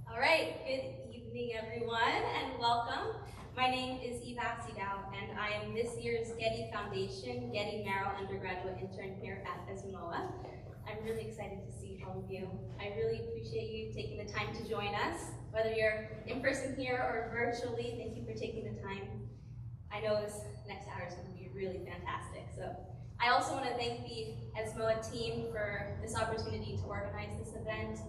All right, good evening, everyone, and welcome. My name is Eva Asiddao, and I am this year's Getty Foundation Getty Marrow undergraduate intern here at ESMoA. I'm really excited to see all of you. I really appreciate you taking the time to join us. Whether you're in person here or virtually, thank you for taking the time. I know this next hour is going to be really fantastic. So I also want to thank the ESMoA team for this opportunity to organize this event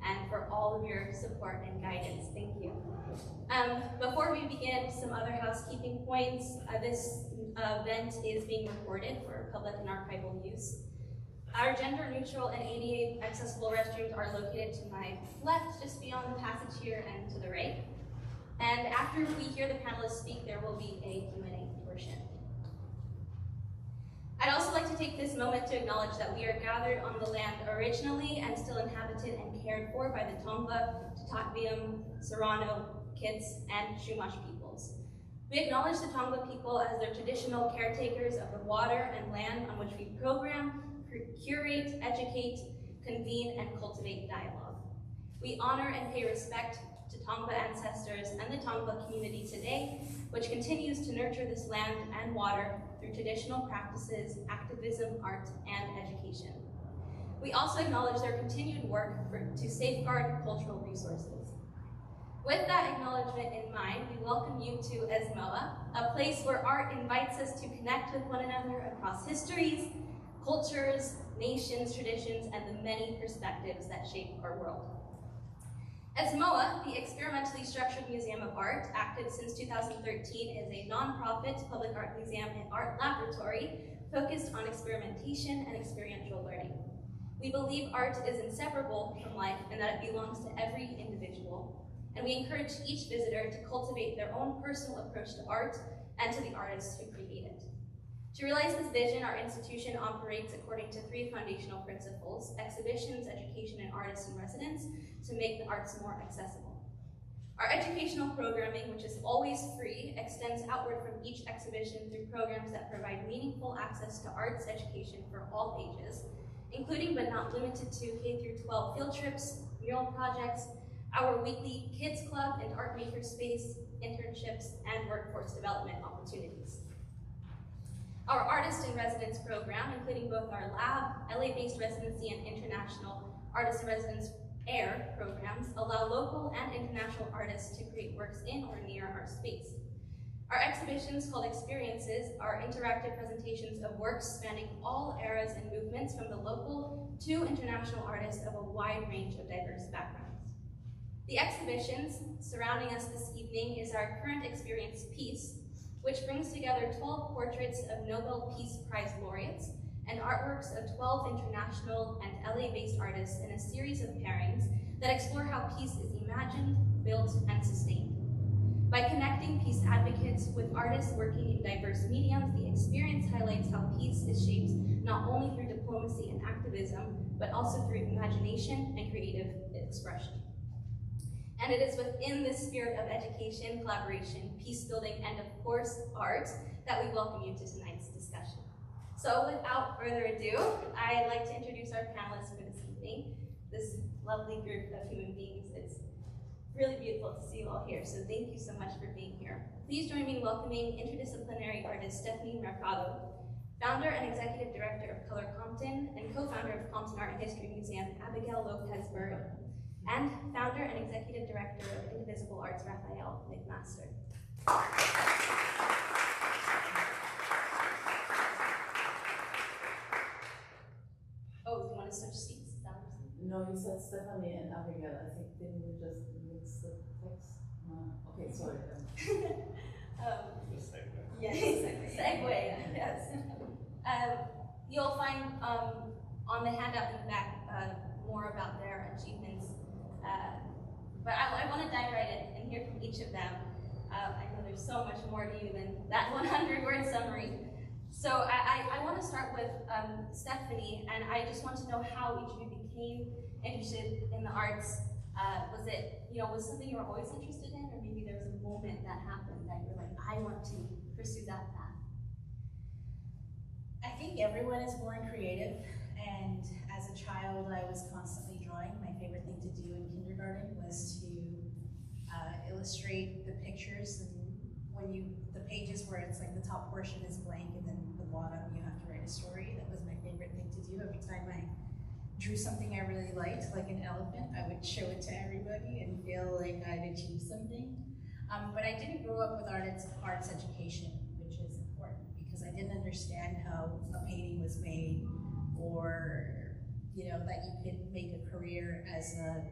and for all of your support and guidance. Thank you. Before we begin, some other housekeeping points. This event is being recorded for public and archival use. Our gender-neutral and ADA accessible restrooms are located to my left, just beyond the passage here, and to the right. And after we hear the panelists speak, there will be a Q&A portion. I'd also like to take this moment to acknowledge that we are gathered on the land originally and still inhabited and cared for by the Tongva, Tatakviam, Serrano, Kits, and Chumash peoples. We acknowledge the Tongva people as their traditional caretakers of the water and land on which we program, curate, educate, convene, and cultivate dialogue. We honor and pay respect to Tongva ancestors and the Tongva community today, which continues to nurture this land and water through traditional practices, activism, art, and education. We also acknowledge their continued work to safeguard cultural resources. With that acknowledgement in mind, we welcome you to ESMoA, a place where art invites us to connect with one another across histories, cultures, nations, traditions, and the many perspectives that shape our world. ESMoA, the experimentally structured museum of art, active since 2013, is a nonprofit public art museum and art laboratory focused on experimentation and experiential learning. We believe art is inseparable from life and that it belongs to every individual. And we encourage each visitor to cultivate their own personal approach to art and to the artists who create it. To realize this vision, our institution operates according to 3 foundational principles: exhibitions, education, and artists in residence, to make the arts more accessible. Our educational programming, which is always free, extends outward from each exhibition through programs that provide meaningful access to arts education for all ages, including but not limited to K-12 field trips, mural projects, our weekly kids club and art maker space, internships, and workforce development opportunities. Our Artist in Residence program, including both our lab, LA-based residency, and international Artist in Residence AIR programs, allow local and international artists to create works in or near our space. Our exhibitions, called Experiences, are interactive presentations of works spanning all eras and movements from the local to international artists of a wide range of diverse backgrounds. The exhibitions surrounding us this evening is our current experience piece, which brings together 12 portraits of Nobel Peace Prize laureates and artworks of 12 international and LA-based artists in a series of pairings that explore how peace is imagined, built, and sustained. By connecting peace advocates with artists working in diverse mediums, the experience highlights how peace is shaped not only through diplomacy and activism, but also through imagination and creative expression. And it is within this spirit of education, collaboration, peace building, and of course, art, that we welcome you to tonight's discussion. So without further ado, I'd like to introduce our panelists for this evening, this lovely group of human beings. It's really beautiful to see you all here, so thank you so much for being here. Please join me in welcoming interdisciplinary artist Stephanie Mercado, founder and executive director of Color Compton, and co-founder of Compton Art and History Museum, Abigail Lopez-Byrd, and founder and executive director of Indivisible Arts, Rafael McMaster. Oh, do you want to switch seats? No, you said Stephanie and Abigail. I think didn't we just mix the text? Okay, sorry. Yes, segue. Yes. You'll find on the handout in the back more about their achievements. But I want to dive right in and hear from each of them. I know there's so much more to you than that 100-word summary. So I want to start with Stephanie, and I just want to know how each of you became interested in the arts. Was it, was something you were always interested in, or maybe there was a moment that happened that you were like, I want to pursue that path? I think everyone is born creative, and as a child I was constantly drawing. My favorite thing to do in kindergarten was to illustrate the pictures, and the pages where it's like the top portion is blank and then the bottom you have to write a story. That was my favorite thing to do. Every time I drew something I really liked, like an elephant, I would show it to everybody and feel like I'd achieved something. But I didn't grow up with arts education, which is important because I didn't understand how a painting was made, or that you could make a career as a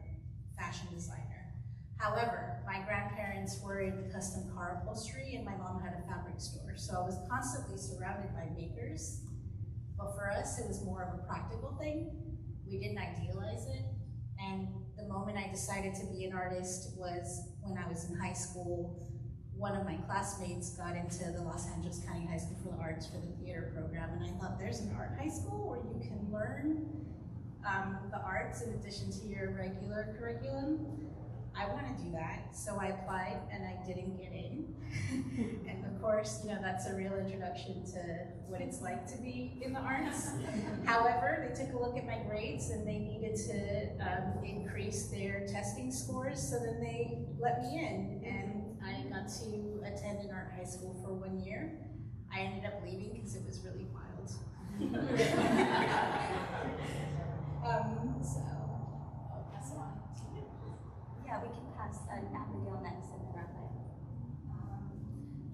fashion designer. However, my grandparents were in custom car upholstery and my mom had a fabric store, so I was constantly surrounded by makers. But for us, it was more of a practical thing. We didn't idealize it, and the moment I decided to be an artist was when I was in high school. One of my classmates got into the Los Angeles County High School for the Arts for the theater program, and I thought, there's an art high school where you can learn the arts in addition to your regular curriculum. I want to do that, so I applied and I didn't get in. And of course, that's a real introduction to what it's like to be in the arts. However, they took a look at my grades and they needed to increase their testing scores, so then they let me in, and I got to attend an art high school for 1 year. I ended up leaving because it was really wild. So I'll pass it on. Yeah, we can pass Abigail next and then Rafael.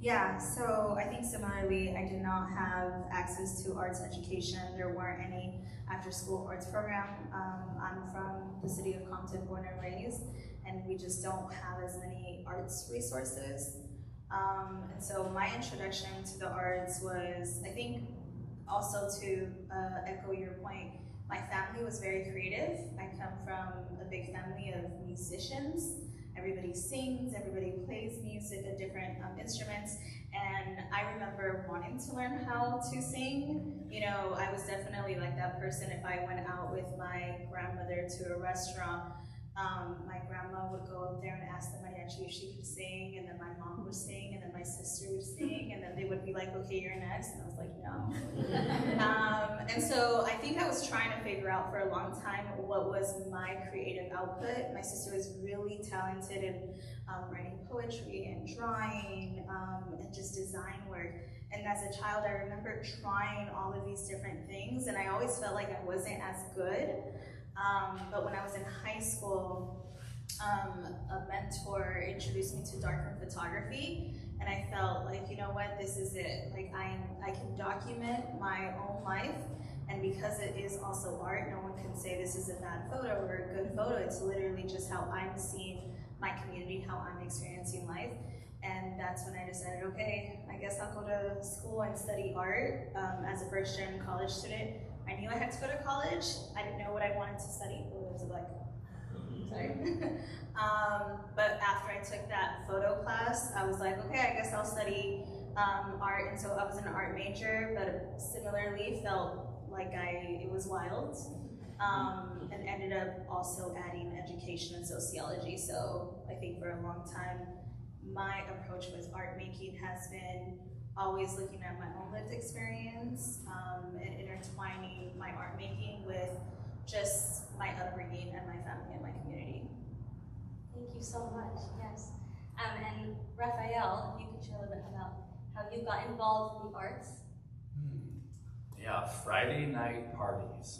Yeah, so I think similarly, I did not have access to arts education. There weren't any after-school arts program. I'm from the city of Compton, born and raised, and we just don't have as many arts resources. And so my introduction to the arts was, I think, also to echo your point, my family was very creative. I come from a big family of musicians. Everybody sings, everybody plays music at different instruments. And I remember wanting to learn how to sing. I was definitely like that person. If I went out with my grandmother to a restaurant, my grandma would go up there and ask the mariachi if she could sing, and then my mom would sing, and then my sister would sing, and then they would be like, okay, you're next, and I was like, no. And so I think I was trying to figure out for a long time what was my creative output. My sister was really talented in writing poetry and drawing and just design work. And as a child, I remember trying all of these different things, and I always felt like I wasn't as good. But when I was in high school, a mentor introduced me to darkroom photography, and I felt like, you know what, this is it. Like I can document my own life, and because it is also art, no one can say this is a bad photo or a good photo. It's literally just how I'm seeing my community, how I'm experiencing life. And that's when I decided, okay, I guess I'll go to school and study art. As a first-gen college student, I knew I had to go to college. I didn't know what I wanted to study. Oh, there's a blank. Sorry. But after I took that photo class, I was like, okay, I guess I'll study art. And so I was an art major, but similarly felt like it was wild. And ended up also adding education and sociology. So I think for a long time, my approach with art making has been always looking at my own lived experience and intertwining my art making with just my upbringing and my family and my community. Thank you so much, yes. And Rafael, if you could share a little bit about how you got involved in the arts. Yeah, Friday night parties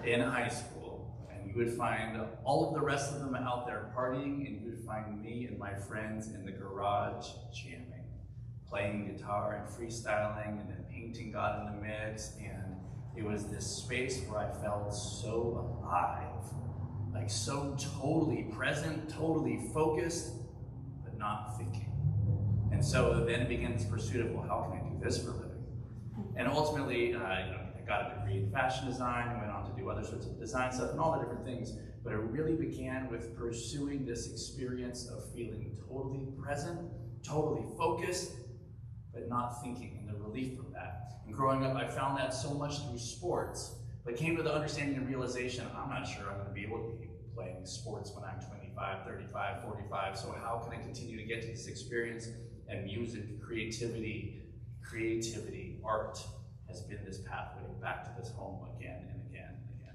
in high school. And you would find all of the rest of them out there partying, and you would find me and my friends in the garage jamming, playing guitar and freestyling, and then painting got in the mix. And it was this space where I felt so alive, like so totally present, totally focused, but not thinking. And so then it began this pursuit of, well, how can I do this for a living? And ultimately, I got a degree in fashion design and went on to do other sorts of design stuff and all the different things. But it really began with pursuing this experience of feeling totally present, totally focused, but not thinking, and the relief from that. And growing up, I found that so much through sports, but came to the understanding and realization, I'm not sure I'm going to be able to be playing sports when I'm 25, 35, 45. So how can I continue to get to this experience? And music, creativity, art has been this pathway back to this home again and again and again.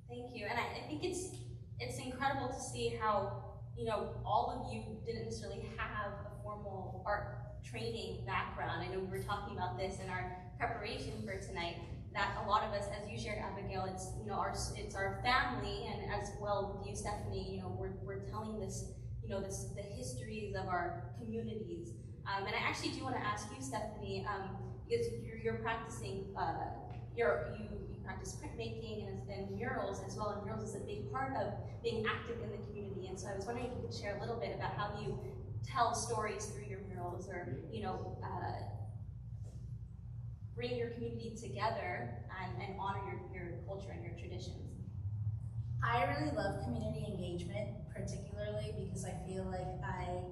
Thank you, and I think it's incredible to see how, you know, all of you didn't necessarily have a formal art training background. I know we were talking about this in our preparation for tonight, that a lot of us, as you shared, Abigail, it's, you know, it's our family, and as well with you, Stephanie, you know, we're telling this, you know, the histories of our communities. And I actually do want to ask you, Stephanie, because you're practicing, you practice printmaking and murals as well, and murals is a big part of being active in the community. And so I was wondering if you could share a little bit about how you tell stories through your murals, or, you know, bring your community together and honor your culture and your traditions. I really love community engagement, particularly because I feel like I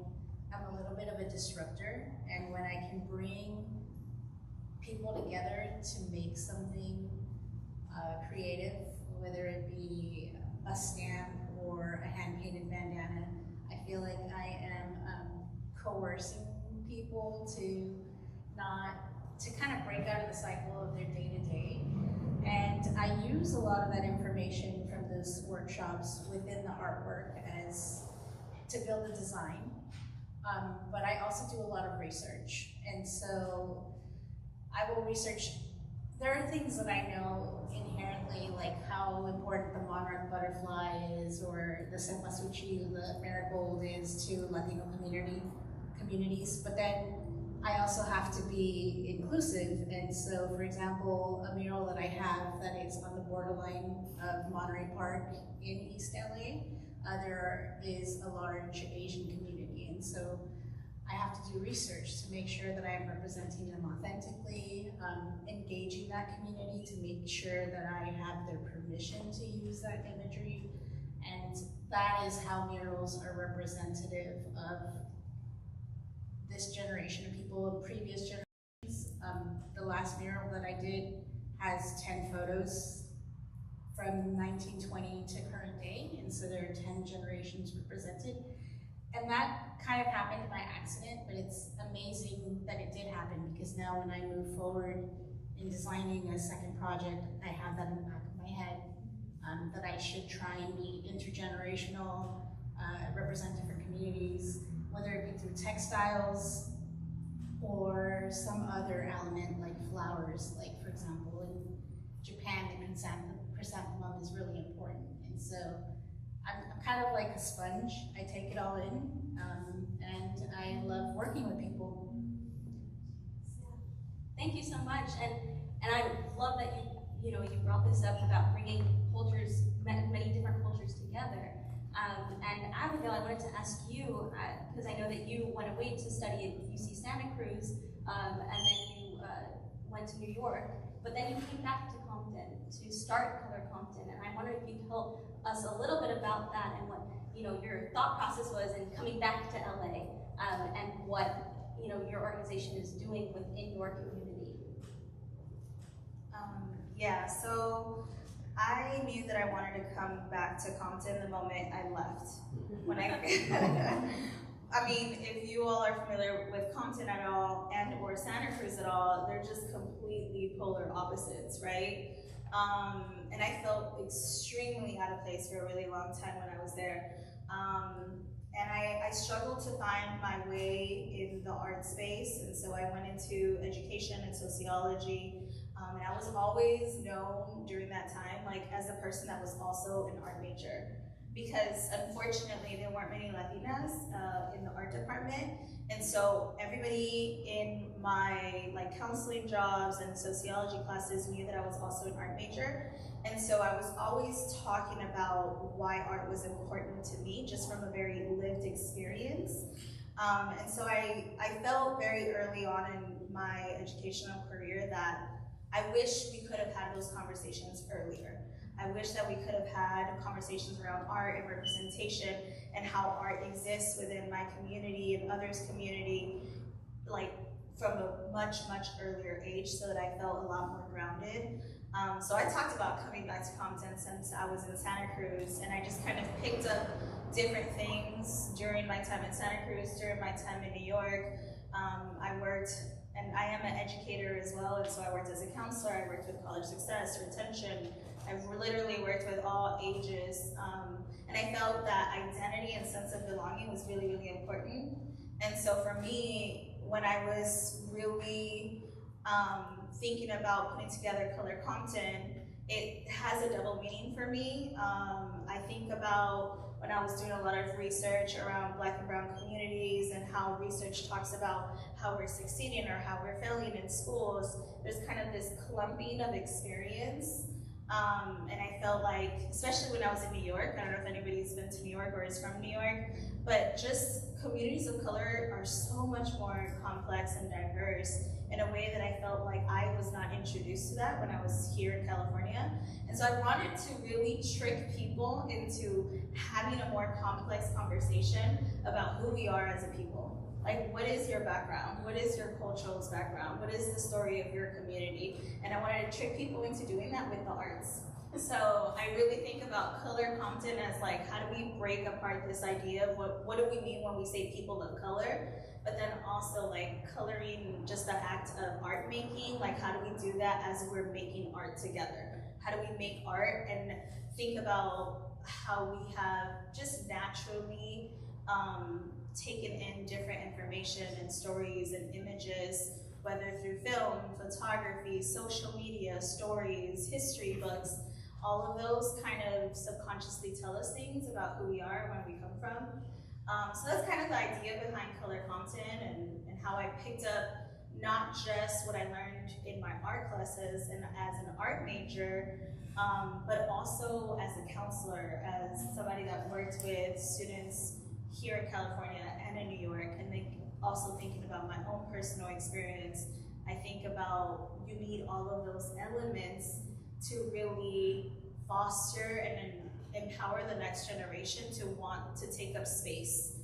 am a little bit of a disruptor, and when I can bring people together to make something creative, whether it be a stamp or a hand-painted bandana, I feel like I am coercing people to kind of break out of the cycle of their day-to-day. And I use a lot of that information from those workshops within the artwork to build the design. But I also do a lot of research. And so I will research, there are things that I know inherently, like how important the monarch butterfly is, or the cempasúchil, the marigold, is to Latino communities. But then I also have to be inclusive. And so, for example, a mural that I have that is on the borderline of Monterey Park in East LA, there is a large Asian community. And so I have to do research to make sure that I am representing them authentically, engaging that community to make sure that I have their permission to use that imagery. And that is how murals are representative of this generation of people, previous generations. The last mural that I did has 10 photos from 1920 to current day, and so there are 10 generations represented. And that kind of happened by accident, but it's amazing that it did happen, because now when I move forward in designing a second project, I have that in the back of my head, that I should try and be intergenerational, represent different communities, whether it be through textiles or some other element like flowers. Like, for example, in Japan, the chrysanthemum is really important. And so I'm kind of like a sponge. I take it all in, and I love working with people. Thank you so much, and I love that you brought this up about bringing cultures, many different cultures together. And Abigail, I wanted to ask you, because I know that you went away to study at UC Santa Cruz, and then you went to New York, but then you came back to Compton to start Color Compton, and I wondered if you could tell us a little bit about that and what your thought process was in coming back to LA, and what your organization is doing within your community. Yeah, so I knew that I wanted to come back to Compton the moment I left. When I mean, if you all are familiar with Compton at all and or Santa Cruz at all, they're just completely polar opposites, right? And I felt extremely out of place for a really long time when I was there. And I struggled to find my way in the art space, and so I went into education and sociology. And I was always known during that time as a person that was also an art major, because unfortunately there weren't many Latinas in the art department, and so everybody in my counseling jobs and sociology classes knew that I was also an art major, and so I was always talking about why art was important to me just from a very lived experience. And so I felt very early on in my educational career that I wish we could have had those conversations earlier. I wish that we could have had conversations around art and representation and how art exists within my community and others' community, from a much, much earlier age, so that I felt a lot more grounded. So I talked about coming back to Compton since I was in Santa Cruz, and I just kind of picked up different things during my time in Santa Cruz, during my time in New York. I worked, and I am an educator as well, and so I worked as a counselor, I worked with college success, retention. I've literally worked with all ages, and I felt that identity and sense of belonging was really, really important. And so for me, when I was really thinking about putting together Color Compton, it has a double meaning for me. I think about when I was doing a lot of research around Black and Brown communities and how research talks about how we're succeeding or how we're failing in schools, there's kind of this clumping of experience. And I felt like, especially when I was in New York, I don't know if anybody's been to New York or is from New York, but just communities of color are so much more complex and diverse in a way that I felt like I was not introduced to that when I was here in California. And so I wanted to really trick people into having a more complex conversation about who we are as a people. What is your background? What is your cultural background? What is the story of your community? And I wanted to trick people into doing that with the arts. So I really think about Color Compton as how do we break apart this idea of what do we mean when we say people of color, but then also coloring, just the act of art making, how do we do that as we're making art together? How do we make art and think about how we have just naturally taken in different information and stories and images, whether through film, photography, social media, stories, history books. All of those kind of subconsciously tell us things about who we are, where we come from. So that's kind of the idea behind Color Compton and how I picked up not just what I learned in my art classes and as an art major, but also as a counselor, as somebody that worked with students here in California and in New York, and also thinking about my own personal experience. I think about you need all of those elements to really foster and empower the next generation to want to take up space,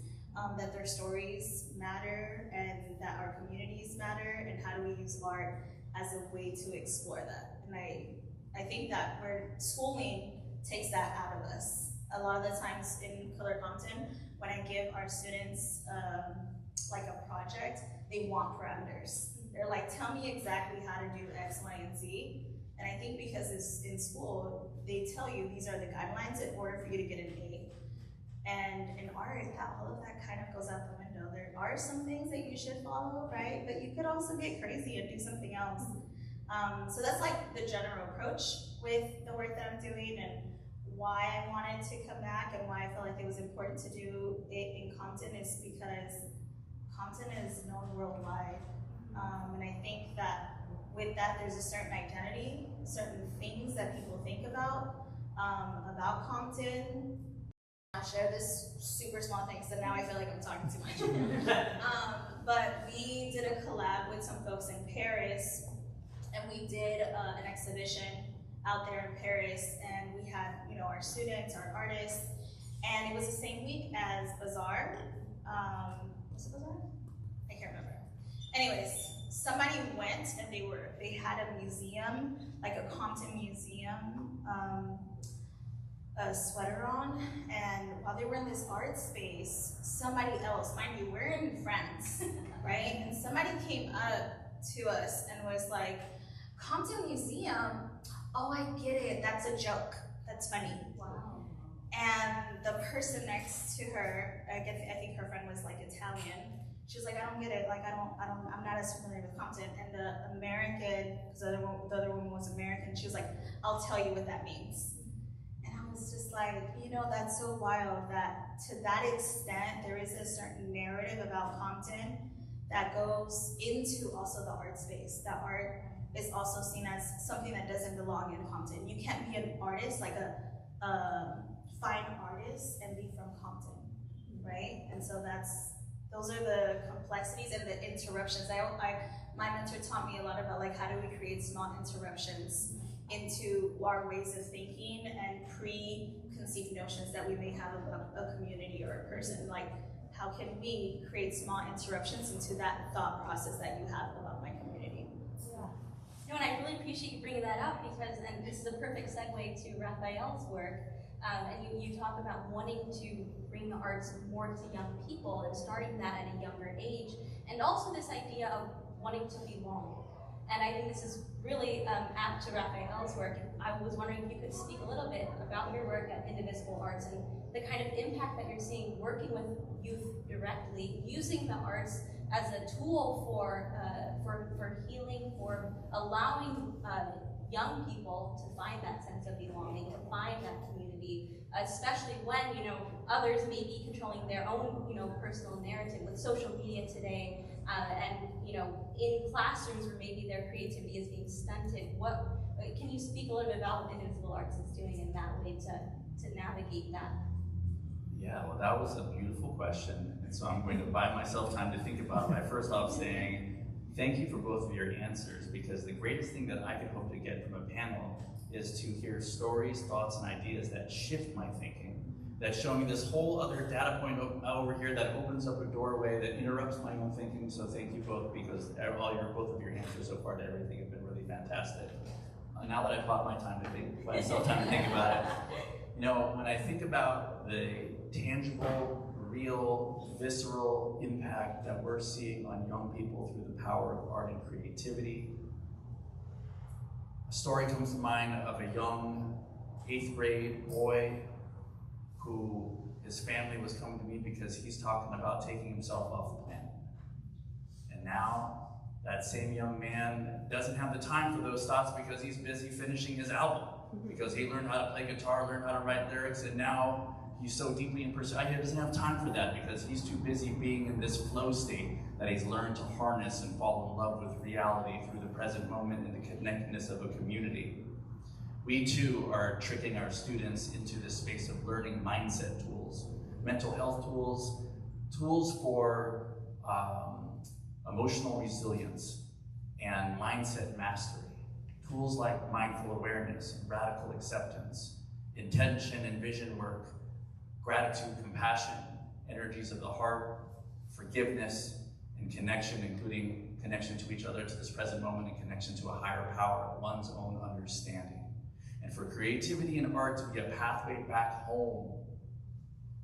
that their stories matter and that our communities matter, and how do we use art as a way to explore that. And I think that where schooling takes that out of us. A lot of the times in Color Compton, when I give our students a project, they want parameters. They're like, tell me exactly how to do X, Y, and Z. And I think because it's in school, they tell you these are the guidelines in order for you to get an A. And in art, all of that kind of goes out the window. There are some things that you should follow, right? But you could also get crazy and do something else. So that's the general approach with the work that I'm doing and why I wanted to come back and why I felt like it was important to do it in Compton is because Compton is known worldwide. And I think that with that, there's a certain identity, certain things that people think about Compton. I'll share this super small thing, so now I feel like I'm talking too much. But we did a collab with some folks in Paris, and we did an exhibition out there in Paris, and we had, you know, our students, our artists, and it was the same week as Bazaar. Was it Bazaar? I can't remember. Anyways, somebody went and they had a museum, like a Compton museum, a sweater on, and while they were in this art space, somebody else, mind you, we're in France, right? And somebody came up to us and was like, Compton Museum, oh, I get it, that's a joke, that's funny. Wow. And the person next to her, I think her friend was like Italian, she was like, I don't get it, like I'm not as familiar with Compton. And the American, because the other woman was American, she was like, I'll tell you what that means. And I was just like, you know, that's so wild that to that extent, there is a certain narrative about Compton that goes into also the art space. That art is also seen as something that doesn't belong in Compton. You can't be an artist, like a fine artist, and be from Compton, right? And so those are the complexities and the interruptions. My mentor taught me a lot about like how do we create small interruptions into our ways of thinking and preconceived notions that we may have about a community or a person. Like, how can we create small interruptions into that thought process that you have about my community? Yeah. No, and I really appreciate you bringing that up because, and this is a perfect segue to Rafael's work. And you talk about wanting to bring the arts more to young people and starting that at a younger age, and also this idea of wanting to belong. And I think this is really apt to Rafael's work. I was wondering if you could speak a little bit about your work at Indivisible Arts and the kind of impact that you're seeing working with youth directly, using the arts as a tool for healing, for allowing young people to find that sense of belonging, to find that community, especially when, you know, others may be controlling their own, you know, personal narrative with social media today, and, you know, in classrooms where maybe their creativity is being stunted. Can you speak a little bit about what Indivisible Arts is doing in that way to navigate that? Yeah, well, that was a beautiful question, and so I'm going to buy myself time to think about it by first off saying, thank you for both of your answers, because the greatest thing that I could hope to get from a panel is to hear stories, thoughts, and ideas that shift my thinking, that show me this whole other data point over here that opens up a doorway that interrupts my own thinking. So thank you both, because both of your answers so far to everything have been really fantastic. Now that I've bought my time to think, myself time to think about it, you know, when I think about the tangible, real, visceral impact that we're seeing on young people through the power of art and creativity, a story comes to mind of a young 8th grade boy who his family was coming to meet because he's talking about taking himself off the planet. And now that same young man doesn't have the time for those thoughts because he's busy finishing his album, because he learned how to play guitar, learned how to write lyrics, and now he's so deeply in pursuit. He doesn't have time for that because he's too busy being in this flow state that he's learned to harness and fall in love with reality through the present moment and the connectedness of a community. We too are tricking our students into this space of learning mindset tools, mental health tools, tools for emotional resilience and mindset mastery, tools like mindful awareness, radical acceptance, intention and vision work, gratitude, compassion, energies of the heart, forgiveness, and connection, including connection to each other, to this present moment, and connection to a higher power, one's own understanding. And for creativity and art to be a pathway back home,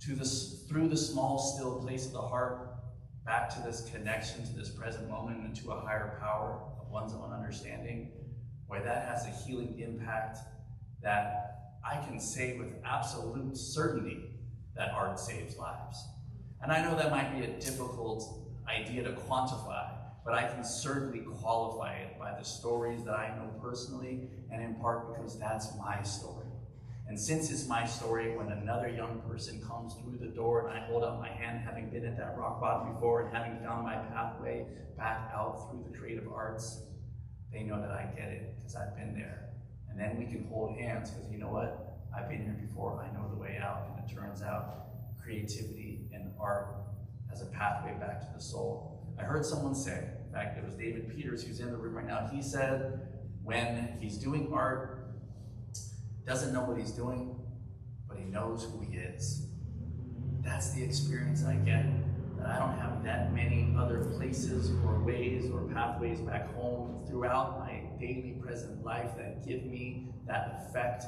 through the small, still place of the heart, back to this connection, to this present moment, and to a higher power of one's own understanding, boy, that has a healing impact that I can say with absolute certainty that art saves lives. And I know that might be a difficult idea to quantify, but I can certainly qualify it by the stories that I know personally, and in part because that's my story. And since it's my story, when another young person comes through the door and I hold out my hand, having been at that rock bottom before and having found my pathway back out through the creative arts, they know that I get it because I've been there. And then we can hold hands because you know what? I've been here before, I know the way out. And it turns out creativity and art as a pathway back to the soul. I heard someone say, in fact, it was David Peters who's in the room right now, he said when he's doing art, doesn't know what he's doing, but he knows who he is. That's the experience I get, that I don't have that many other places or ways or pathways back home throughout my daily present life that give me that effect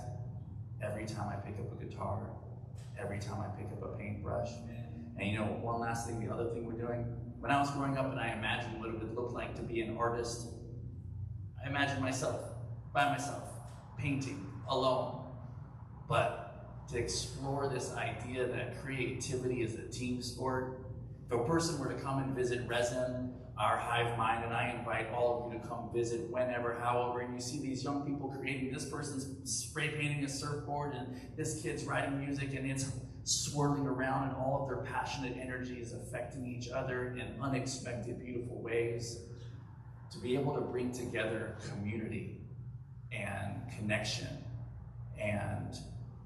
every time I pick up a guitar, every time I pick up a paintbrush. And you know, one last thing, the other thing we're doing, when I was growing up and I imagined what it would look like to be an artist, I imagined myself, by myself, painting, alone. But to explore this idea that creativity is a team sport, if a person were to come and visit Resin, our hive mind, and I invite all of you to come visit whenever, however, and you see these young people creating, this person's spray painting a surfboard and this kid's writing music and it's swirling around and all of their passionate energy is affecting each other in unexpected, beautiful ways. To be able to bring together community and connection and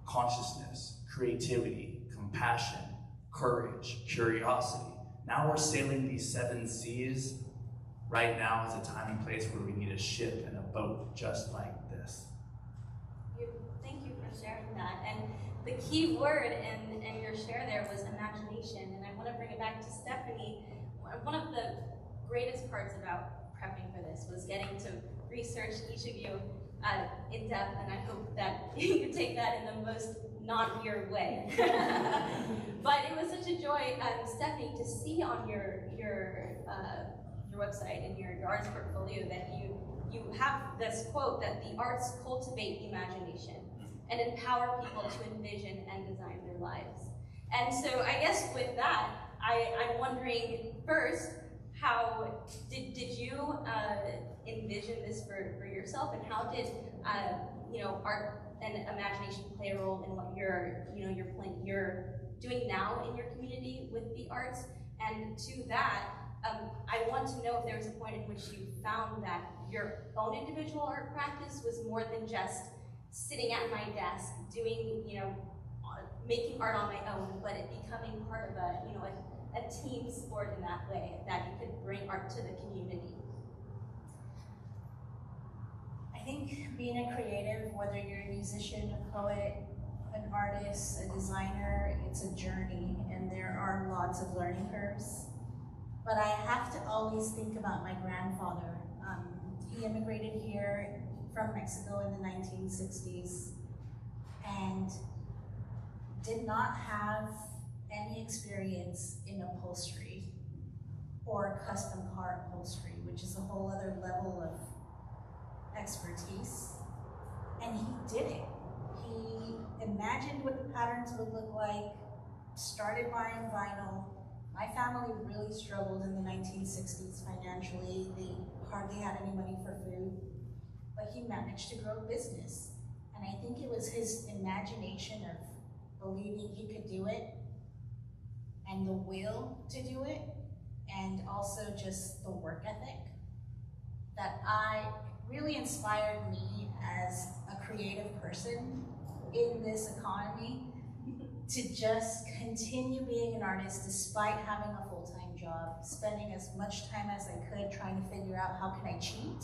consciousness, creativity, compassion, courage, curiosity. Now we're sailing these 7 seas. Right now is a time and place where we need a ship and a boat just like this. Thank you for sharing that. And the key word in your share there was imagination. And I want to bring it back to Stephanie. One of the greatest parts about prepping for this was getting to research each of you in depth, and I hope that you could take that in the most non-weird way. But it was such a joy, Stephanie, to see on your website and your arts portfolio that you have this quote that the arts cultivate imagination and empower people to envision and design their lives. And so I guess with that, I'm wondering first, how did you envision this for yourself, and how did art and imagination play a role in what you're doing now in your community with the arts? And to that, I want to know if there was a point in which you found that your own individual art practice was more than just sitting at my desk doing, making art on my own, but it becoming part of a team sport in that way, that you could bring art to the community. I think being a creative, whether you're a musician, a poet, an artist, a designer, it's a journey, and there are lots of learning curves. But I have to always think about my grandfather. He immigrated here from Mexico in the 1960s and did not have any experience in upholstery or custom car upholstery, which is a whole other level of expertise. And he did it. He imagined what the patterns would look like, started buying vinyl. My family really struggled in the 1960s financially. They hardly had any money for food, but he managed to grow a business. And I think it was his imagination of believing he could do it, and the will to do it, and also just the work ethic that really inspired me as a creative person in this economy to just continue being an artist despite having a full-time job, spending as much time as I could trying to figure out how can I cheat,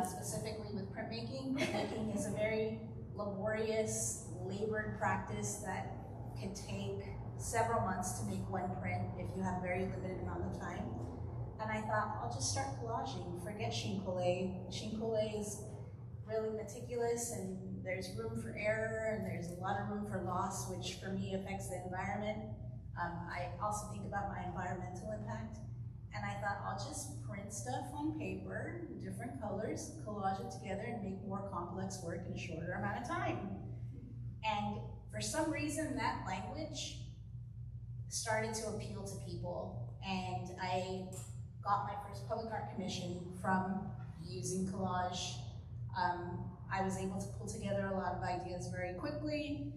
specifically with printmaking. Printmaking is a very laborious, labored practice that can take several months to make one print if you have very limited amount of time. And I thought, I'll just start collaging, forget chine-collé. Chine-collé is really meticulous, and there's room for error, and there's a lot of room for loss, which for me affects the environment. I also think about my environmental impact. And I thought, I'll just print stuff on paper, different colors, collage it together, and make more complex work in a shorter amount of time. And for some reason, that language started to appeal to people. And I got my first public art commission from using collage. I was able to pull together a lot of ideas very quickly.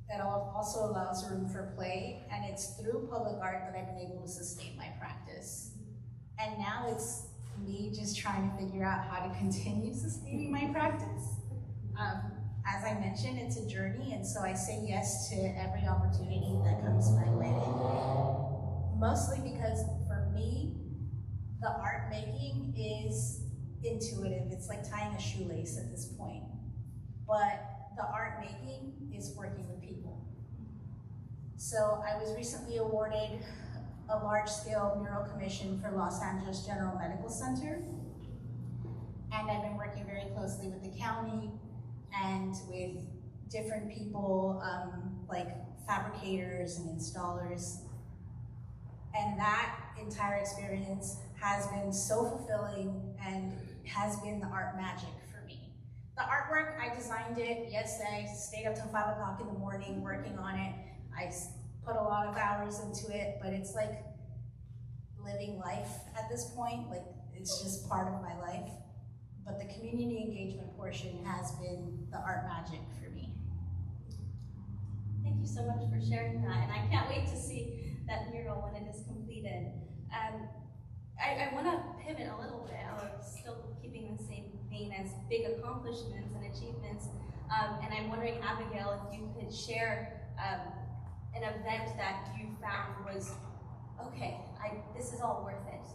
That also allows room for play, and it's through public art that I've been able to sustain my practice. And now it's me just trying to figure out how to continue sustaining my practice. As I mentioned, it's a journey, and so I say yes to every opportunity that comes my way. Mostly because for me, the art making is intuitive. It's like tying a shoelace at this point. But the art making is working with people. So I was recently awarded a large-scale mural commission for Los Angeles General Medical Center. And I've been working very closely with the county and with different people, like fabricators and installers. And that entire experience has been so fulfilling and has been the art magic for me. The artwork, I designed it. Yes, I stayed up till 5 o'clock in the morning working on it. I put a lot of hours into it, but it's like living life at this point. Like, it's just part of my life. But the community engagement portion has been the art magic for me. Thank you so much for sharing that, and I can't wait to see that mural when it is completed. I want to pivot a little bit. I'm still keeping the same vein as big accomplishments and achievements, and I'm wondering, Abigail, if you could share an event that you found was, okay, this is all worth it.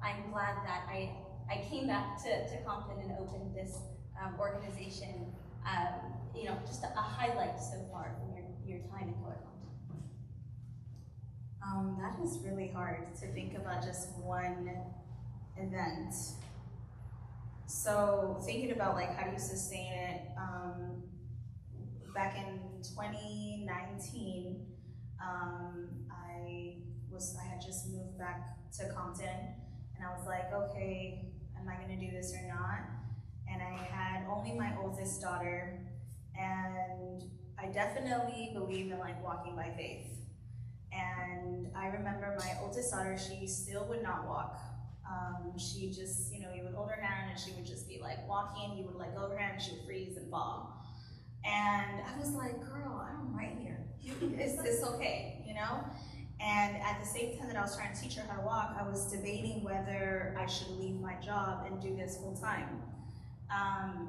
I'm glad that I came back to Compton and opened this organization. You know, just a highlight so far from your time in Color Compton. That is really hard to think about just one event. So thinking about like how do you sustain it, back in 2019, I had just moved back to Compton, and I was like, okay, am I gonna do this or not? And I had only my oldest daughter, and I definitely believe in like walking by faith. And I remember my oldest daughter, she still would not walk. She just, you know, you would hold her hand and she would just be like walking, you would let go of her hand, she would freeze and fall. And I was like, girl, I'm right here. It's okay, you know? And at the same time that I was trying to teach her how to walk, I was debating whether I should leave my job and do this full time.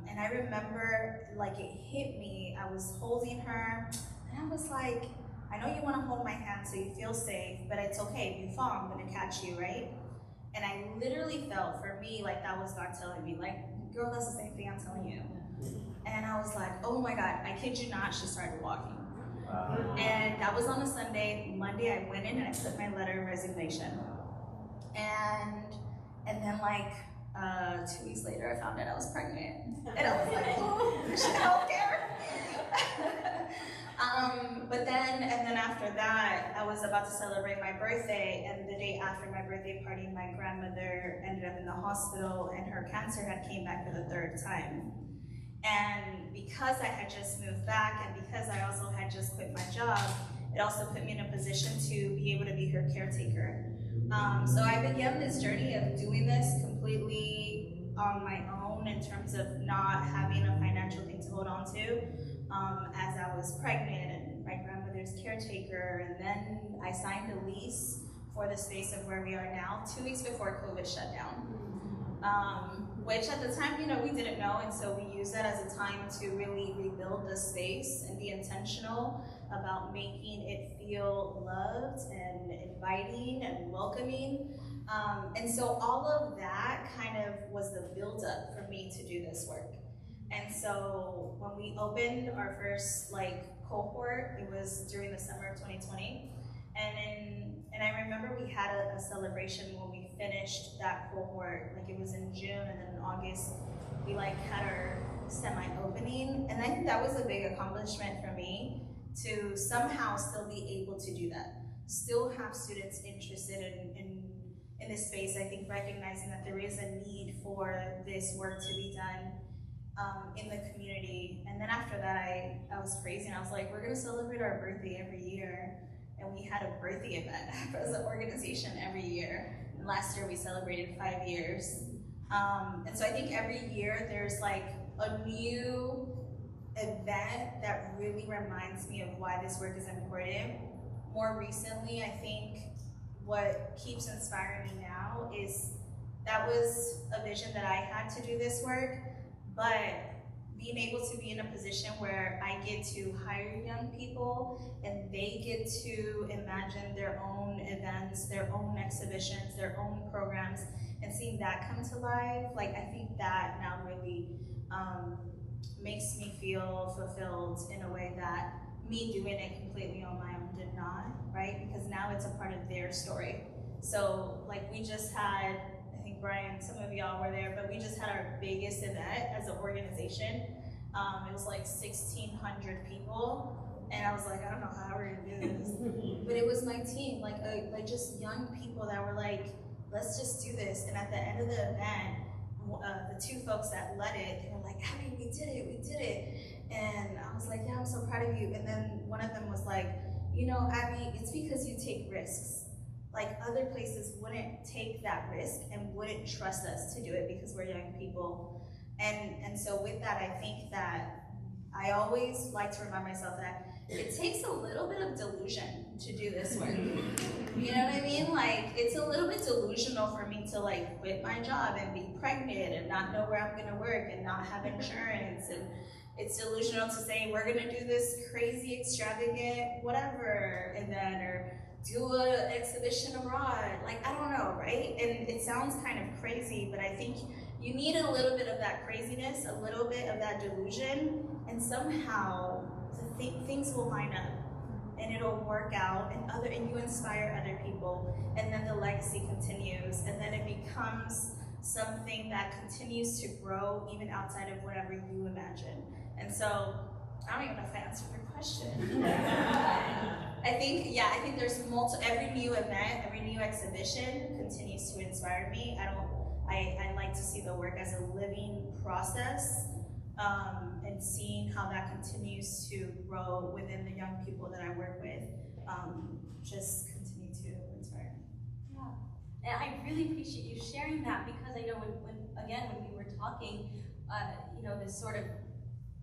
And I remember, like, it hit me. I was holding her, and I was like, I know you want to hold my hand so you feel safe, but it's okay. If you fall, I'm going to catch you, right? And I literally felt, for me, like that was God telling me, like, girl, that's the same thing I'm telling you. And I was like, oh my God, I kid you not, she started walking. And that was on a Sunday. Monday, I went in and I put my letter of resignation. And then like 2 weeks later, I found out I was pregnant. And I was like, oh, healthcare. And then after that, I was about to celebrate my birthday, and the day after my birthday party, my grandmother ended up in the hospital, and her cancer had came back for the 3rd time. And because I had just moved back, and because I also had just quit my job, it also put me in a position to be able to be her caretaker. So I began this journey of doing this completely on my own in terms of not having a financial thing to hold on to, as I was pregnant and my grandmother's caretaker. And then I signed a lease for the space of where we are now 2 weeks before COVID shut down. Which at the time, you know, we didn't know, and so we used that as a time to really rebuild the space and be intentional about making it feel loved and inviting and welcoming. And so all of that kind of was the buildup for me to do this work. And so when we opened our first cohort, it was during the summer of 2020. And I remember we had a celebration when we finished that cohort. Like, it was in June, and then in August, we had our semi-opening. And I think that was a big accomplishment for me, to somehow still be able to do that. Still have students interested in this space. I think recognizing that there is a need for this work to be done in the community. And then after that, I was crazy, and I was like, we're gonna celebrate our birthday every year. And we had a birthday event as an organization every year. And last year we celebrated 5 years. And so I think every year there's like a new event that really reminds me of why this work is important. More recently, I think what keeps inspiring me now is that was a vision that I had to do this work, but being able to be in a position where I get to hire young people and they get to imagine their own events, their own exhibitions, their own programs, and seeing that come to life, like I think that now really makes me feel fulfilled in a way that me doing it completely on my own did not, right? Because now it's a part of their story. So like we just had, I think Brian, some of y'all were there, but we just had our biggest event as an organization. It was like 1,600 people. And I was like, I don't know how we're gonna do this. But it was my team, like just young people that were like, let's just do this. And at the end of the event, the two folks that led it, they were like, Abby, we did it. And I was like, yeah, I'm so proud of you. And then one of them was like, you know, Abby, it's because you take risks. Like other places wouldn't take that risk and wouldn't trust us to do it because we're young people. And so with that, I think that I always like to remind myself that it takes a little bit of delusion to do this work. You know what I mean? Like, it's a little bit delusional for me to like quit my job and be pregnant and not know where I'm gonna work and not have insurance. And it's delusional to say we're gonna do this crazy, extravagant, whatever event or do an exhibition abroad. Like, I don't know, right? And it sounds kind of crazy, but I think you need a little bit of that craziness, a little bit of that delusion, and somehow things will line up and it'll work out, and you inspire other people, and then the legacy continues, and then it becomes something that continues to grow even outside of whatever you imagine. And so I don't even know if I answered your question. I think there's every new event, every new exhibition continues to inspire me. I like to see the work as a living process, and seeing how that continues to grow within the young people that I work with, just continue to inspire me. Yeah, and I really appreciate you sharing that, because I know when we were talking, this sort of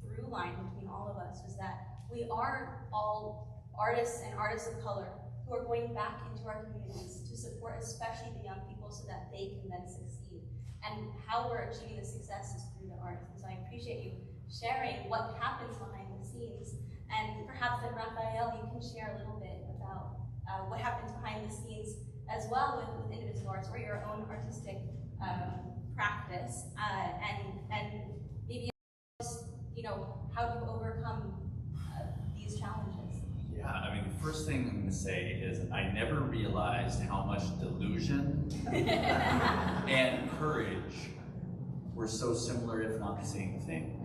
through line between all of us was that we are all artists and artists of color who are going back into our communities to support especially the young people so that they can then succeed. And how we're achieving the success is through the arts. And so I appreciate you sharing what happens behind the scenes. And perhaps then Rafael, you can share a little bit about what happens behind the scenes as well with Indivisible Arts or your own artistic practice, and maybe just, how do you overcome these challenges? Yeah, I mean, the first thing I'm going to say is I never realized how much delusion and courage were so similar, if not the same thing.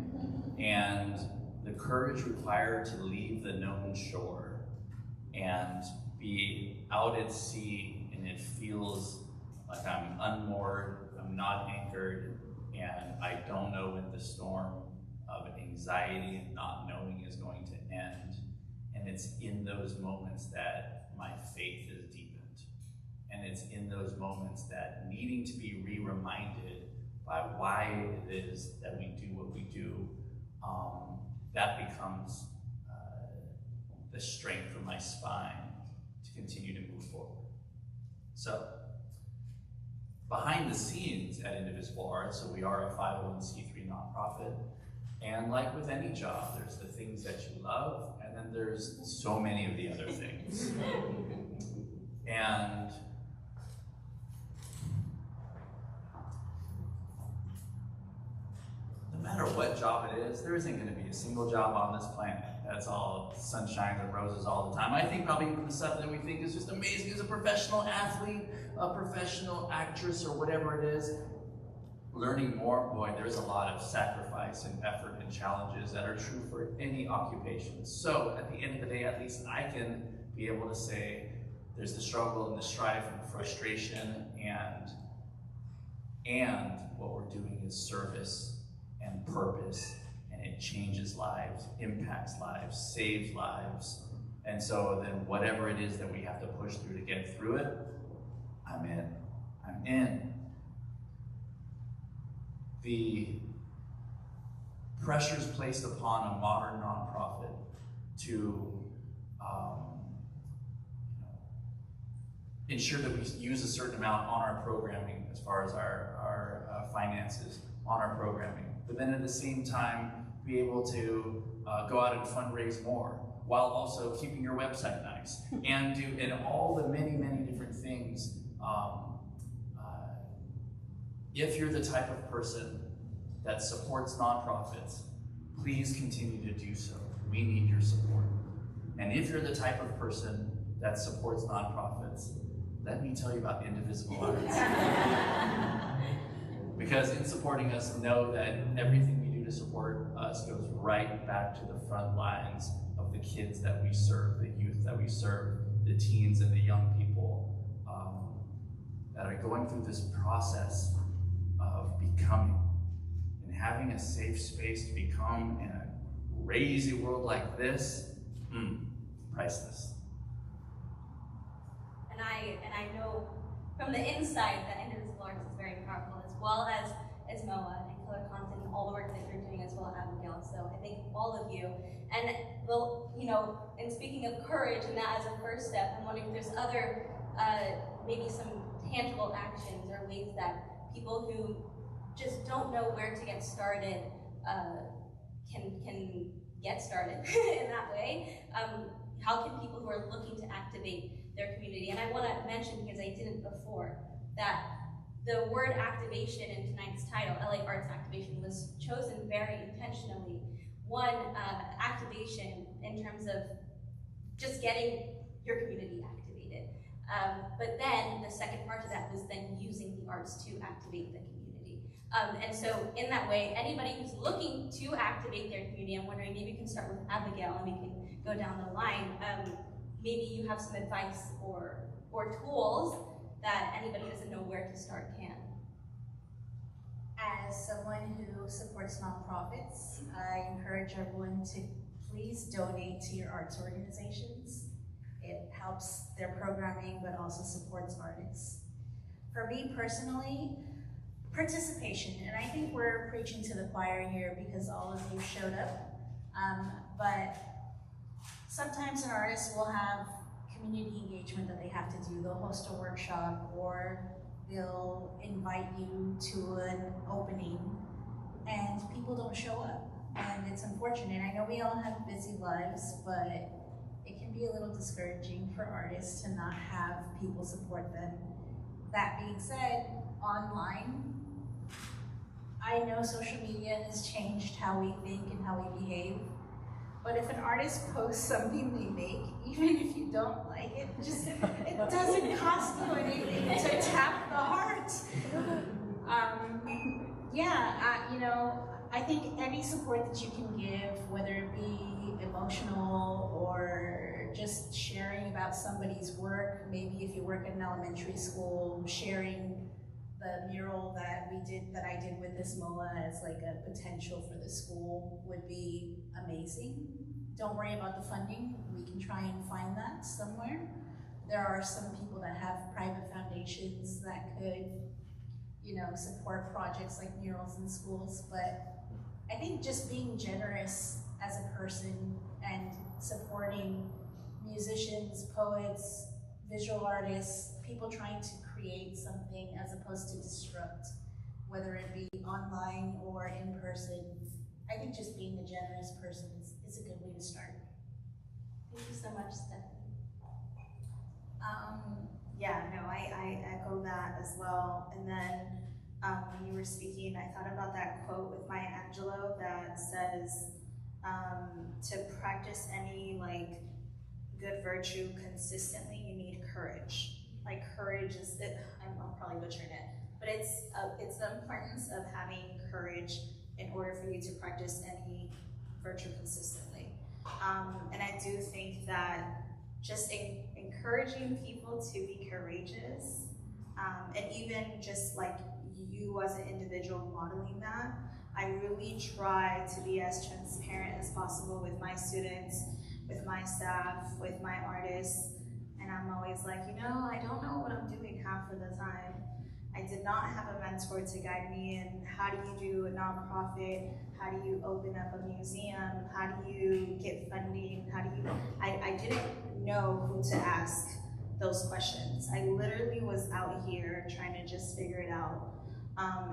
And the courage required to leave the known shore and be out at sea, and it feels like I'm unmoored, I'm not anchored, and I don't know when the storm of anxiety and not knowing is going to end. And it's in those moments that my faith is deepened. And it's in those moments that needing to be re-reminded by why it is that we do what we do, that becomes the strength for my spine to continue to move forward. So, behind the scenes at Indivisible Arts, so we are a 501c3 nonprofit, and like with any job, there's the things that you love, and then there's so many of the other things. And no matter what job it is, there isn't going to be a single job on this planet that's all sunshine and roses all the time. I think probably the stuff that we think is just amazing as a professional athlete, a professional actress, or whatever it is, learning more, boy, there's a lot of sacrifice and effort and challenges that are true for any occupation. So at the end of the day, at least I can be able to say there's the struggle and the strife and the frustration, and what we're doing is service and purpose, and it changes lives, impacts lives, saves lives. And so then whatever it is that we have to push through to get through it, I'm in. the pressures placed upon a modern nonprofit to ensure that we use a certain amount on our programming as far as our finances on our programming, but then at the same time be able to go out and fundraise more while also keeping your website nice and all the many different things. If you're the type of person that supports nonprofits, please continue to do so. We need your support. And if you're the type of person that supports nonprofits, let me tell you about Indivisible Arts. Because in supporting us, know that everything we do to support us goes right back to the front lines of the kids that we serve, the youth that we serve, the teens and the young people that are going through this process of becoming and having a safe space to become in a crazy world like this, priceless. And I know from the inside that Indivisible Arts is very powerful, as well as ESMoA and Color Compton, and all the work that you're doing as well, Abigail. So I thank all of you. And well, you know, and speaking of courage and that as a first step, I'm wondering if there's other maybe some tangible actions or ways that people who just don't know where to get started can get started in that way. How can people who are looking to activate their community? And I want to mention, because I didn't before, that the word activation in tonight's title, LA Arts Activation, was chosen very intentionally. One, activation in terms of just getting your community activated. But then the second part of that was then using the arts to activate the community. And so in that way, anybody who's looking to activate their community, I'm wondering, maybe you can start with Abigail and we can go down the line. Maybe you have some advice or tools that anybody who doesn't know where to start can. As someone who supports nonprofits, I encourage everyone to please donate to your arts organizations. It helps their programming, but also supports artists. For me personally, participation, and I think we're preaching to the choir here because all of you showed up, but sometimes an artist will have community engagement that they have to do. They'll host a workshop or they'll invite you to an opening and people don't show up. And it's unfortunate. I know we all have busy lives, but it can be a little discouraging for artists to not have people support them. That being said, online, I know social media has changed how we think and how we behave. But if an artist posts something they make, even if you don't like it, it doesn't cost you anything to tap the heart. You know, I think any support that you can give, whether it be emotional or just sharing about somebody's work, maybe if you work in an elementary school, sharing the mural that I did with ESMoA as like a potential for the school would be amazing. Don't worry about the funding. We can try and find that somewhere. There are some people that have private foundations that could, you know, support projects like murals in schools, but I think just being generous as a person and supporting musicians, poets, visual artists, people trying to create something as opposed to disrupt, whether it be online or in person. I think just being a generous person is a good way to start. Thank you so much, Stephanie. I echo that as well. And then when you were speaking, I thought about that quote with Maya Angelou that says, to practice any good virtue consistently, you need courage. Like courage is, I'm probably butchering it, but it's the importance of having courage in order for you to practice any virtue consistently. And I do think that just encouraging people to be courageous, and even just like you as an individual modeling that, I really try to be as transparent as possible with my students, with my staff, with my artists, and I'm always like, you know, I don't know what I'm doing half of the time. I did not have a mentor to guide me in how do you do a nonprofit, how do you open up a museum, how do you get funding, I didn't know who to ask those questions. I literally was out here trying to just figure it out.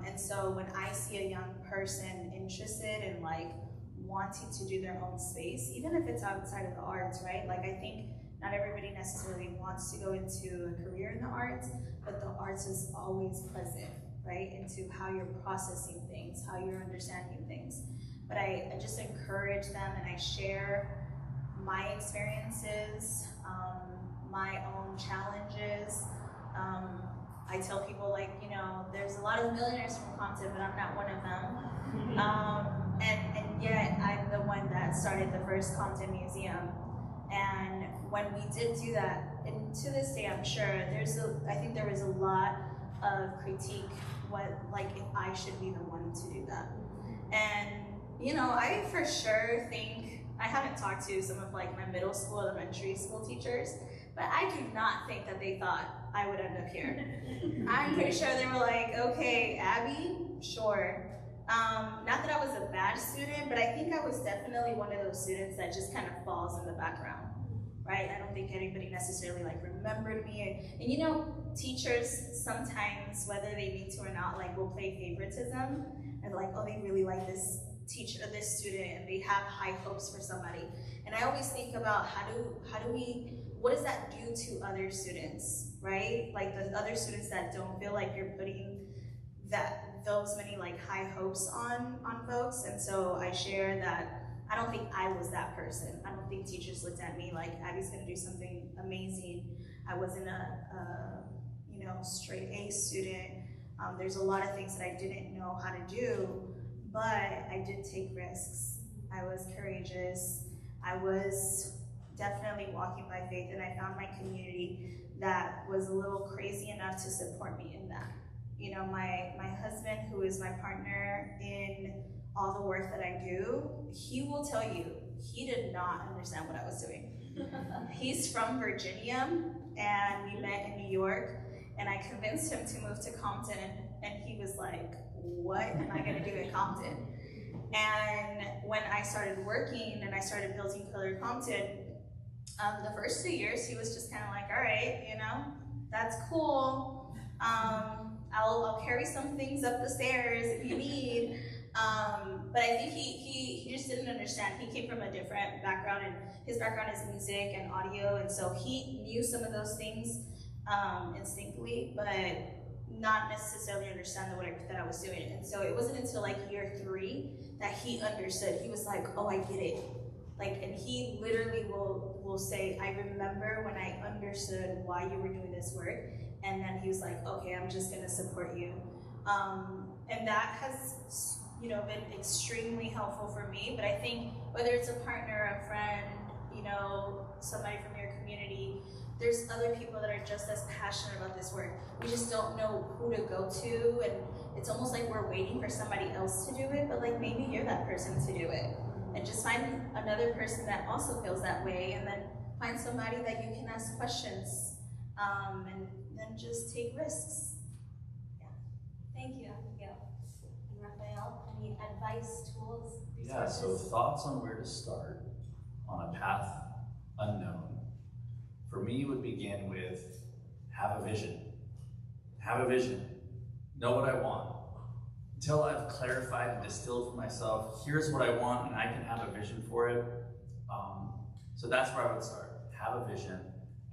And so when I see a young person interested in like wanting to do their own space, even if it's outside of the arts, right? Like I think not everybody necessarily wants to go into a career in the arts, but the arts is always present, right? Into how you're processing things, how you're understanding things. But I just encourage them and I share my experiences, my own challenges. I tell people like, you know, there's a lot of millionaires from Compton, but I'm not one of them. And yet I'm the one that started the first Compton Museum. And when we did do that, and to this day, I'm sure I think there was a lot of critique, like if I should be the one to do that. And, you know, I for sure think, I haven't talked to some of like my middle school, elementary school teachers, but I do not think that they thought I would end up here. I'm pretty sure they were like, okay, Abby, sure. Not that I was a bad student, but I think I was definitely one of those students that just kind of falls in the background, right? I don't think anybody necessarily like remembered me. And you know, teachers sometimes, whether they mean to or not, like will play favoritism and like, oh, they really like this teacher, this student, and they have high hopes for somebody. And I always think about what does that do to other students, right? Like the other students that don't feel like you're putting those many like high hopes on folks. And so I share that I don't think I was that person. I don't think teachers looked at me like Abby's gonna do something amazing. I wasn't a you know, straight A student. There's a lot of things that I didn't know how to do, but I did take risks. I was courageous. I was definitely walking by faith, and I found my community that was a little crazy enough to support me in that. You know, my husband, who is my partner in all the work that I do, he will tell you, he did not understand what I was doing. He's from Virginia, and we met in New York, and I convinced him to move to Compton, and he was like, what am I gonna do in Compton? And when I started working and I started building Color Compton, the first 2 years, he was just kind of like, all right, you know, that's cool. I'll carry some things up the stairs if you need. But I think he just didn't understand. He came from a different background, and his background is music and audio, and so he knew some of those things instinctively, but not necessarily understand the work that I was doing. And so it wasn't until like year 3 that he understood. He was like, oh, I get it. Like, and he literally will say, I remember when I understood why you were doing this work. And then he was like, okay, I'm just gonna support you. And that has, you know, been extremely helpful for me. But I think whether it's a partner, a friend, you know, somebody from your community, there's other people that are just as passionate about this work. We just don't know who to go to, and it's almost like we're waiting for somebody else to do it, but like maybe you're that person to do it. And just find another person that also feels that way, and then find somebody that you can ask questions, and then just take risks. Yeah. Thank you, Abigail. And Rafael, any advice, tools, resources? Yeah, so thoughts on where to start on a path unknown. For me, would begin with have a vision. Have a vision. Know what I want. Until I've clarified and distilled for myself, here's what I want, and I can have a vision for it. So that's where I would start. Have a vision,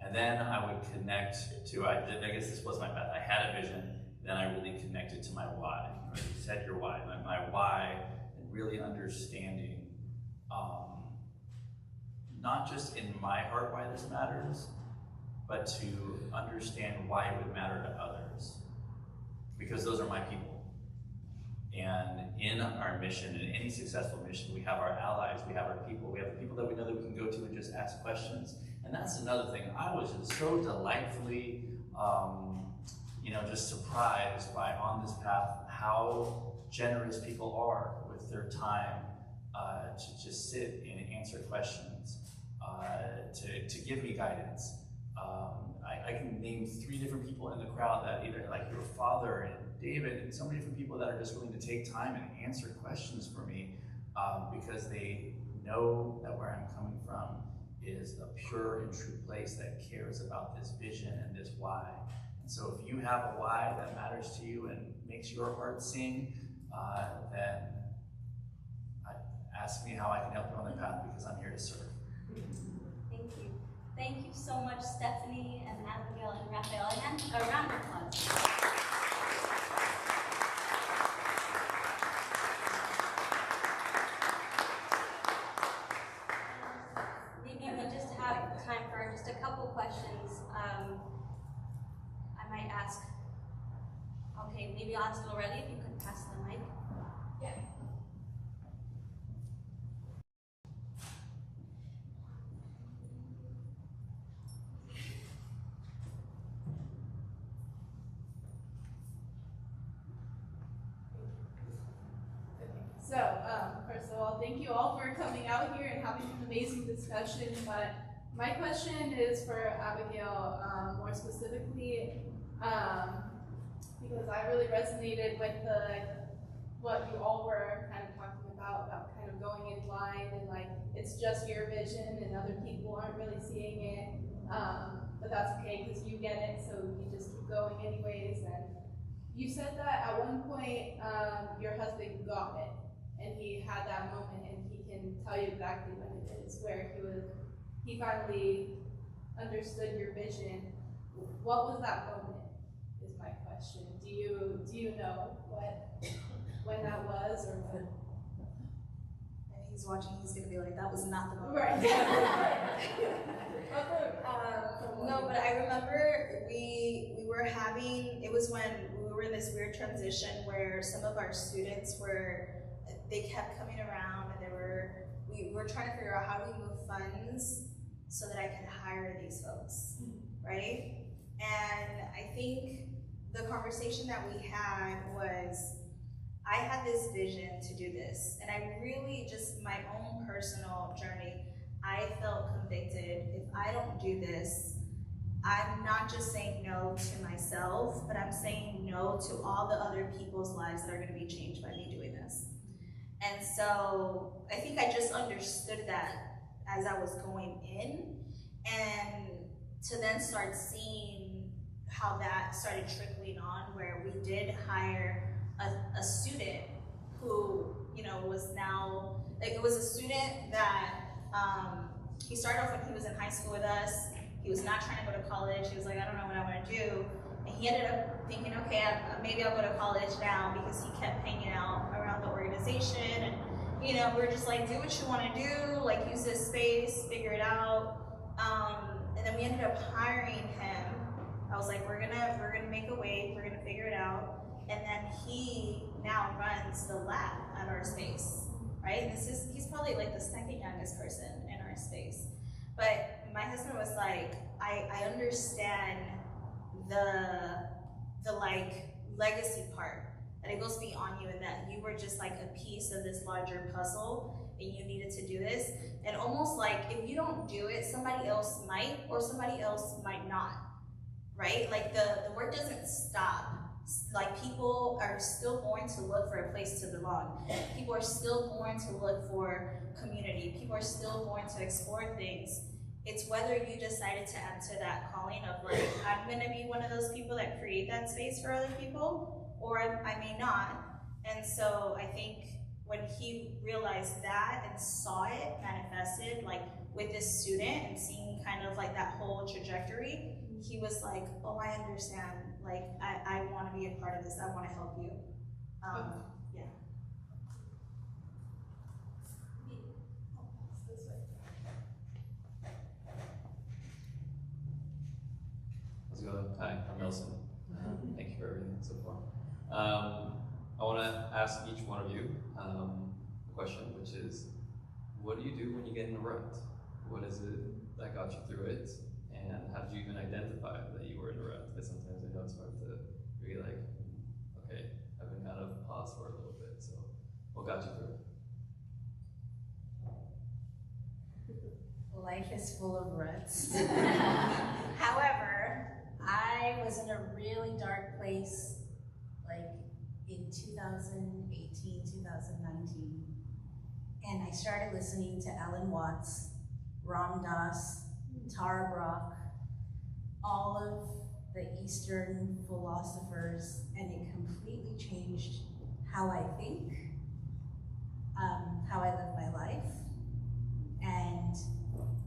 and then I would connect to, I guess this was my path. I had a vision, then I really connected to my why. You set your why. My why, and really understanding, not just in my heart why this matters, but to understand why it would matter to others. Because those are my people. And in our mission, in any successful mission, we have our allies, we have our people, we have the people that we know that we can go to and just ask questions. And that's another thing. I was just so delightfully, just surprised by on this path how generous people are with their time to just sit and answer questions, to give me guidance. I can name 3 different people in the crowd that either like your father and David and so many different people that are just willing to take time and answer questions for me because they know that where I'm coming from is a pure and true place that cares about this vision and this why. And so if you have a why that matters to you and makes your heart sing, then ask me how I can help you on the path because I'm here to serve. Thank you. Thank you so much, Stephanie and Abigail and Rafael. And a round of applause. Maybe we just have time for just a couple questions. I might ask, okay, maybe I'll ask already if you could pass the mic. Yeah. So, first of all, thank you all for coming out here and having an amazing discussion. But my question is for Abigail, more specifically, because I really resonated with what you all were kind of talking about kind of going in blind and like it's just your vision and other people aren't really seeing it. But that's okay because you get it, so you just keep going anyways. And you said that at one point your husband got it. And he had that moment, and he can tell you exactly when it is, where he finally understood your vision. What was that moment? Is my question. Do you know when that was, or what? If he's watching, he's gonna be like, "That was not the moment." Right. No, but I remember we were having. It was when we were in this weird transition where some of our students they kept coming around, and we were trying to figure out how do we move funds so that I could hire these folks, right? And I think the conversation that we had was, I had this vision to do this, and I really just, my own personal journey, I felt convicted, if I don't do this, I'm not just saying no to myself, but I'm saying no to all the other people's lives that are gonna be changed by me doing this. And so I think I just understood that as I was going in, and to then start seeing how that started trickling on, where we did hire a student who, was now, like, it was a student that he started off when he was in high school with us. He was not trying to go to college. He was like, I don't know what I want to do. And he ended up thinking, okay, maybe I'll go to college now, because he kept hanging out around the organization. And, we were just like, do what you want to do, like, use this space, figure it out. And then we ended up hiring him. I was like, we're gonna make a way, we're gonna figure it out. And then he now runs the lab at our space, right? He's probably like the second youngest person in our space. But my husband was like, I understand the like legacy part, that it goes beyond you, and that you were just like a piece of this larger puzzle, and you needed to do this. And almost like, if you don't do it, somebody else might, or somebody else might not, right? Like the work doesn't stop. Like, people are still going to look for a place to belong. People are still going to look for community. People are still going to explore things. It's whether you decided to enter that calling of like, I'm gonna be one of those people that create that space for other people, or I may not. And so I think when he realized that and saw it manifested, like with this student, and seeing kind of like that whole trajectory, he was like, oh, I understand. Like, I want to be a part of this. I want to help you. Yeah. How's it going? Hi, I'm Nelson. Thank you for everything so far. I want to ask each one of you a question, which is, what do you do when you get in a rut? What is it that got you through it? And how did you even identify that you were in a rut? Because sometimes I know it's hard to be like, okay, I've been kind of paused for a little bit. So what got you through it? Life is full of ruts. However, I was in a really dark place, like in 2018, 2019. And I started listening to Alan Watts, Ram Dass, Tara Brach, all of the Eastern philosophers, and it completely changed how I think, how I live my life. And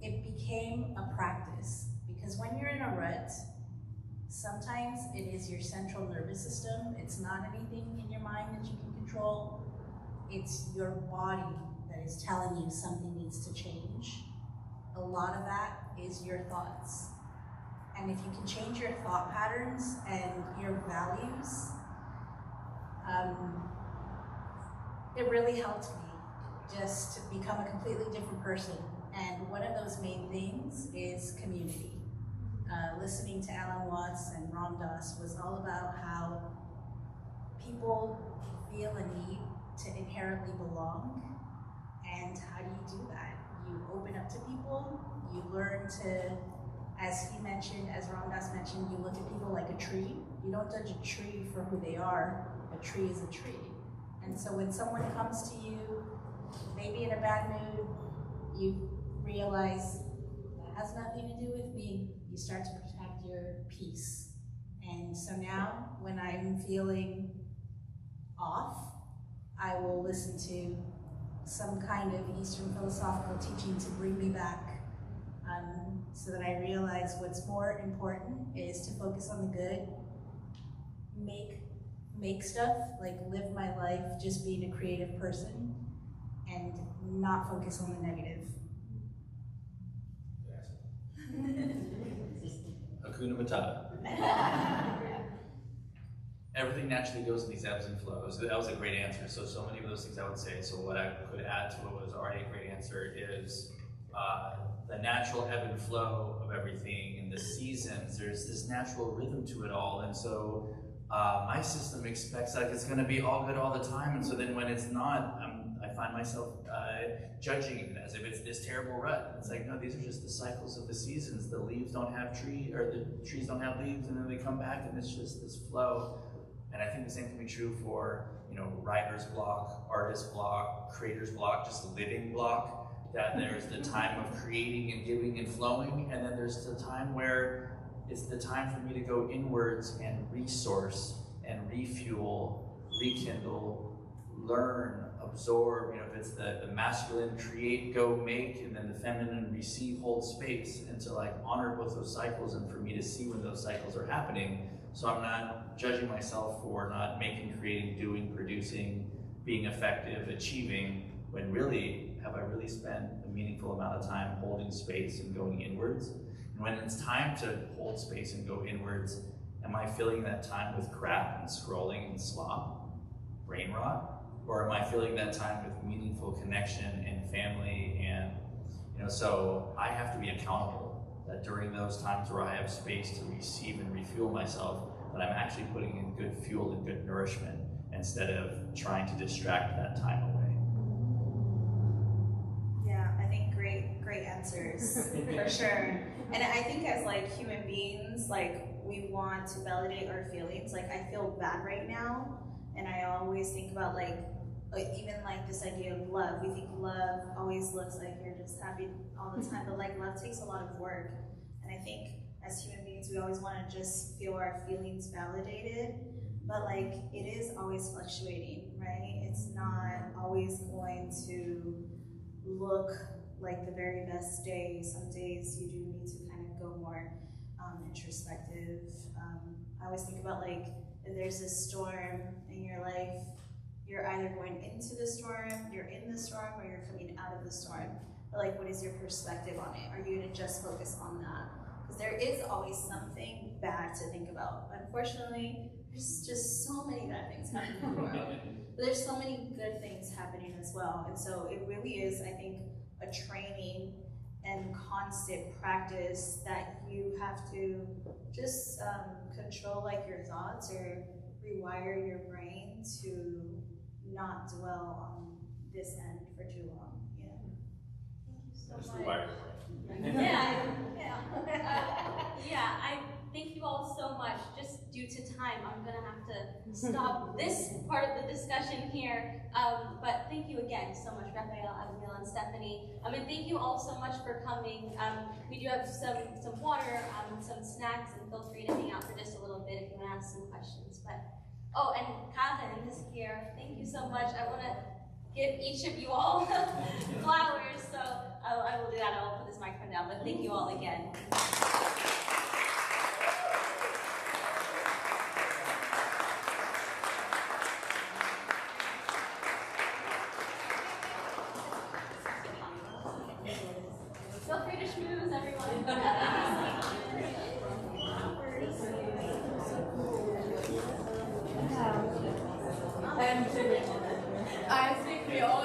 it became a practice, because when you're in a rut, sometimes it is your central nervous system. It's not anything in your mind that you can control. It's your body that is telling you something needs to change. A lot of that is your thoughts. And if you can change your thought patterns and your values, it really helped me just to become a completely different person. And one of those main things is community. Listening to Alan Watts and Ram Dass was all about how people feel a need to inherently belong. And how do you do that? You open up to people, you learn to, as he mentioned, as Ram Dass mentioned, you look at people like a tree. You don't judge a tree for who they are. A tree is a tree. And so when someone comes to you, maybe in a bad mood, you realize that has nothing to do with me. You start to protect your peace. And so now, when I'm feeling off, I will listen to some kind of Eastern philosophical teaching to bring me back, so that I realize what's more important is to focus on the good, make stuff, like live my life just being a creative person, and not focus on the negative. Hakuna Matata. Everything naturally goes in these ebbs and flows. That was a great answer. So many of those things I would say. So what I could add to what was already a great answer is the natural ebb and flow of everything and the seasons. There's this natural rhythm to it all. And so my system expects like it's going to be all good all the time. And so then when it's not, I find myself judging it as if it's this terrible rut. It's like, no, these are just the cycles of the seasons. The leaves don't have the trees don't have leaves, and then they come back, and it's just this flow. And I think the same can be true for, writer's block, artist block, creator's block, just living block. That there's the time of creating and giving and flowing, and then there's the time where it's the time for me to go inwards and resource and refuel, rekindle, learn, absorb. If it's the masculine, create, go, make, and then the feminine, receive, hold space, and to honor both those cycles, and for me to see when those cycles are happening. So I'm not judging myself for not making, creating, doing, producing, being effective, achieving, when really, have I really spent a meaningful amount of time holding space and going inwards? And when it's time to hold space and go inwards, am I filling that time with crap and scrolling and slop, brain rot? Or am I filling that time with meaningful connection and family? And, so I have to be accountable that during those times where I have space to receive and refuel myself, that I'm actually putting in good fuel and good nourishment instead of trying to distract that time away. Yeah, I think great answers, for sure. And I think as human beings, we want to validate our feelings. I feel bad right now, and I always think about even this idea of love. We think love always looks like you're just happy all the time, but love takes a lot of work. And I think as human beings, we always want to just feel our feelings validated, but it is always fluctuating, right? It's not always going to look like the very best day. Some days you do need to kind of go more introspective. I always think about if there's a storm in your life, you're either going into the storm, you're in the storm, or you're coming out of the storm. But what is your perspective on it? Are you gonna just focus on that? Because there is always something bad to think about. Unfortunately, there's just so many bad things happening in the world. But there's so many good things happening as well. And so it really is, I think, a training and constant practice that you have to just control your thoughts or rewire your brain to not dwell on this end for too long. Yeah. Just rewire. Yeah. I thank you all so much time, I'm gonna have to stop this part of the discussion here. But thank you again so much, Rafael, Abigail, and Stephanie. And thank you all so much for coming. We do have some water, some snacks, and feel free to hang out for just a little bit if you want to ask some questions. But oh, and Kevin is here. Thank you so much. I want to give each of you all flowers, so I will do that. I will put this microphone down. But thank you all again. Feel free to schmooze, everyone.